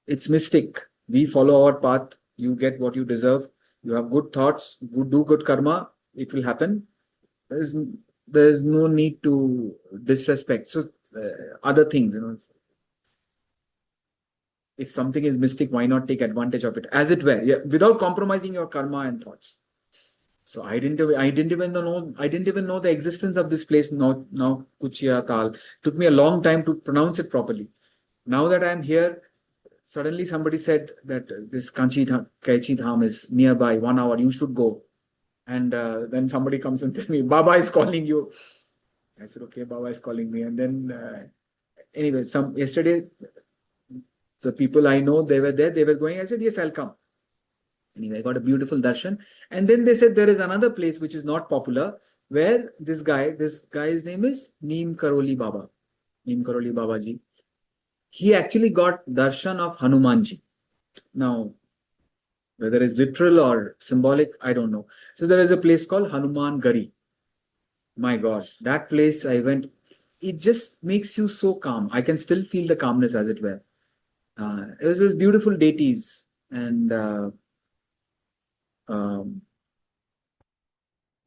it's mystic. We follow our path, you get what you deserve. You have good thoughts, do good karma, it will happen. There's no need to disrespect. So other things, if something is mystic, why not take advantage of it as it were, without compromising your karma and thoughts. So I didn't even know the existence of this place. Now Kuchia Tal. Took me a long time to pronounce it properly. Now that I'm here, suddenly somebody said that this Kaichi Dham is nearby, 1 hour, you should go. And then somebody comes and tell me, Baba is calling you. I said, okay, Baba is calling me. And then anyway, yesterday, the people I know, they were there, they were going. I said, yes, I'll come. Anyway, I got a beautiful darshan. And then they said there is another place which is not popular, where this guy's name is Neem Karoli Baba. Neem Karoli Babaji. He actually got darshan of Hanumanji. Now, whether it's literal or symbolic, I don't know. So there is a place called Hanuman Gari. My God, that place I went, it just makes you so calm. I can still feel the calmness as it were. It was these beautiful deities, and it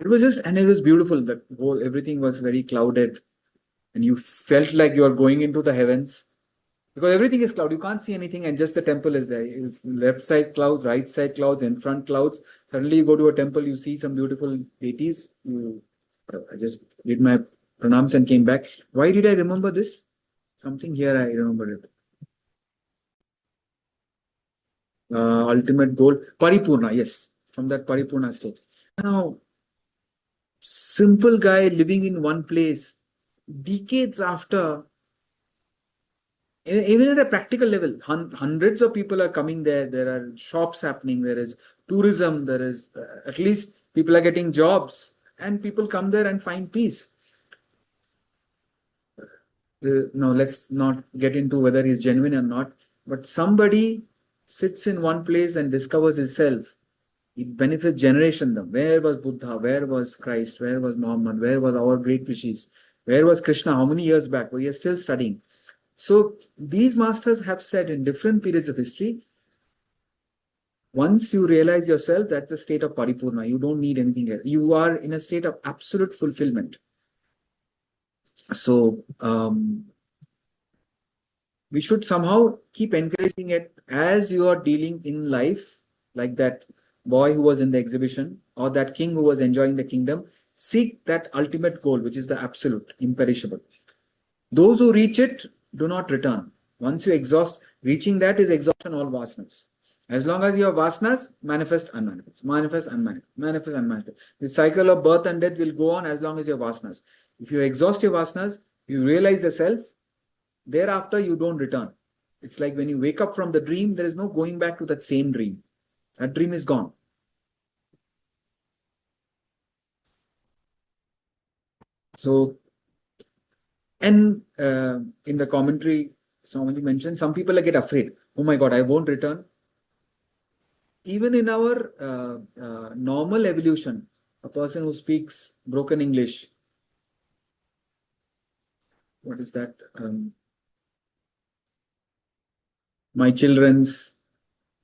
was beautiful. Everything was very clouded, and you felt like you are going into the heavens, because everything is cloud. You can't see anything, and just the temple is there. It's left side clouds, right side clouds, in front clouds. Suddenly you go to a temple, you see some beautiful deities. I just did my pranams and came back. Why did I remember this? Something here I remember it. ultimate goal, Paripurna, yes, from that Paripurna state. Now, simple guy living in one place, decades after, even at a practical level, hundreds of people are coming there. There are shops happening. There is tourism. There is at least people are getting jobs, and people come there and find peace. No, let's not get into whether he's genuine or not. But somebody sits in one place and discovers himself. It benefits generation. Them. Where was Buddha? Where was Christ? Where was Muhammad? Where was our great rishis? Where was Krishna? How many years back? We are still studying. So these masters have said in different periods of history, once you realize yourself, that's a state of paripurna. You don't need anything else. You are in a state of absolute fulfillment. So we should somehow keep encouraging it as you are dealing in life, like that boy who was in the exhibition or that king who was enjoying the kingdom. Seek that ultimate goal, which is the absolute, imperishable. Those who reach it do not return. Once you exhaust, reaching that is exhaustion all vasanas. As long as you have vasanas, manifest, unmanifest, manifest, unmanifest, manifest, unmanifest. The cycle of birth and death will go on as long as you have vasanas. If you exhaust your vasanas, you realize the self, thereafter you don't return. It's like when you wake up from the dream, there is no going back to that same dream. That dream is gone. So, and in the commentary, somebody mentioned some people get afraid. Oh my God, I won't return. Even in our normal evolution, a person who speaks broken English, what is that? My children's,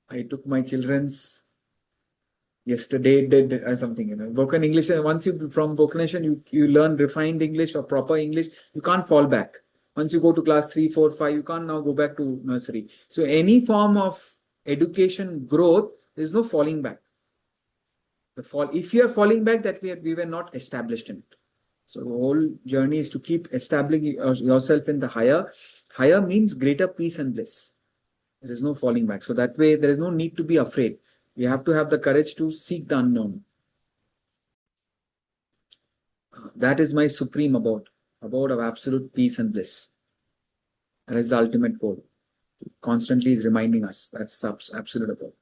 I took my children's yesterday did something, broken English. Once you from broken you learn refined English or proper English, you can't fall back. Once you go to class 3, 4, 5, you can't now go back to nursery. So any form of education growth, there's no falling back. The fall, if you are falling back, that we were not established in it. So the whole journey is to keep establishing yourself in the higher. Higher means greater peace and bliss. There is no falling back. So that way, there is no need to be afraid. We have to have the courage to seek the unknown. That is my supreme abode of absolute peace and bliss. That is the ultimate goal. Constantly is reminding us that's the absolute abode.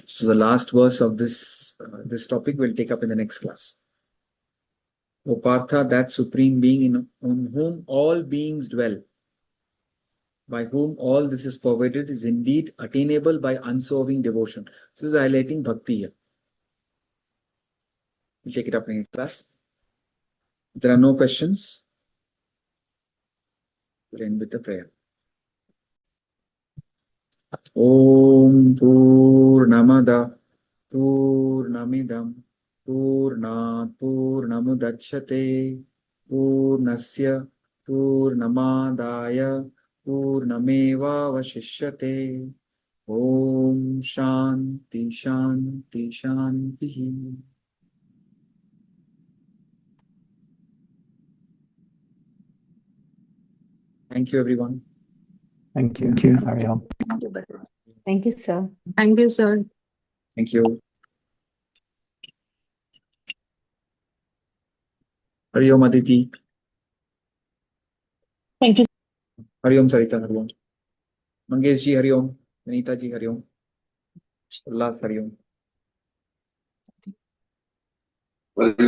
So the last verse of this topic we'll take up in the next class. O Partha, that supreme being on whom all beings dwell, by whom all this is pervaded, is indeed attainable by unswerving devotion. So he's highlighting bhakti here. We'll take it up in next class. If there are no questions, we'll end with the prayer. Om Purnamada Purnamidam Purnat Purnamudachyate Purnasya Purnamadaya Purnameva Vashishyate. Om Shanti Shanti Shanti. Thank you, everyone. Thank you. Thank you. Ariel. Thank you, sir. Thank you, sir. Thank you. Hari Om Aditi. Thank you. Hari Om Sarita. Hari Om. Mangesh ji, Hari Om. Vanita ji, Hari Om. Ullas, Hari Om. Very